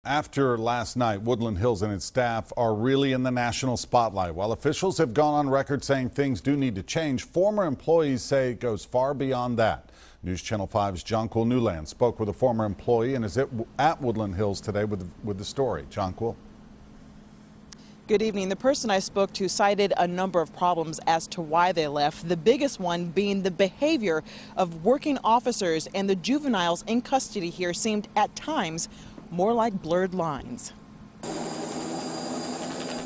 After last night, Woodland Hills and its staff are really in the national spotlight. While officials have gone on record saying things do need to change, former employees say it goes far beyond that. News Channel 5's Jonquil Newland spoke with a former employee and is at Woodland Hills today with the story. Jonquil. Good evening. The person I spoke to cited a number of problems as to why they left. The biggest one being the behavior of working officers, and the juveniles in custody here seemed at times more like blurred lines.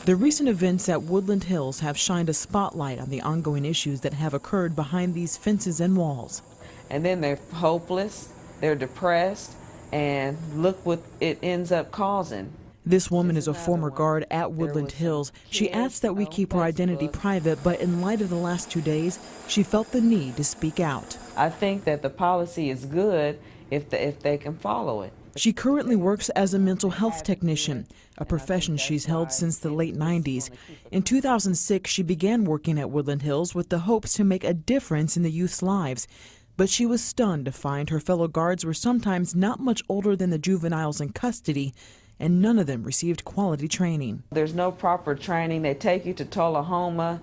The recent events at Woodland Hills have shined a spotlight on the ongoing issues that have occurred behind these fences and walls. And then they're hopeless, they're depressed, and look what it ends up causing. This woman is a former guard at Woodland Hills. She asks that we keep her identity private, but in light of the last 2 days, she felt the need to speak out. I think that the policy is good if they can follow it. She currently works as a mental health technician, a profession she's held since the late 90s. In 2006, she began working at Woodland Hills with the hopes to make a difference in the youth's lives. But she was stunned to find her fellow guards were sometimes not much older than the juveniles in custody, and none of them received quality training. There's no proper training. They take you to Tullahoma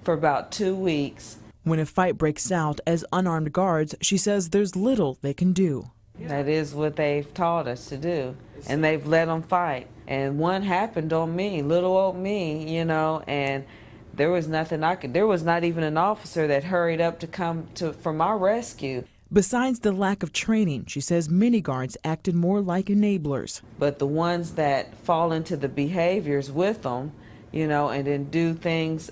for about 2 weeks. When a fight breaks out as unarmed guards, she says there's little they can do. That is what they've taught us to do, and they've let them fight. And one happened on me, little old me, you know, and there was nothing I could. There was not even an officer that hurried up to come for my rescue. Besides the lack of training, she says many guards acted more like enablers. But the ones that fall into the behaviors with them, you know, and then do things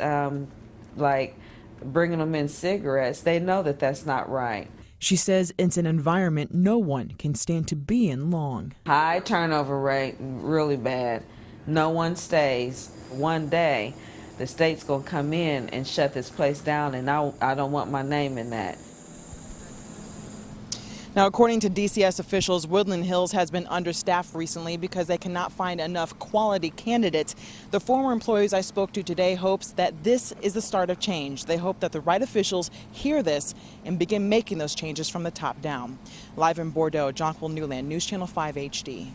like bringing them in cigarettes, they know that that's not right. She says it's an environment no one can stand to be in long. High turnover rate, really bad. No one stays. One day, the state's going to come in and shut this place down, and I don't want my name in that. Now, according to DCS officials, Woodland Hills has been understaffed recently because they cannot find enough quality candidates. The former employees I spoke to today hopes that this is the start of change. They hope that the right officials hear this and begin making those changes from the top down. Live in Bordeaux, Jonquil Newland, News Channel 5 HD.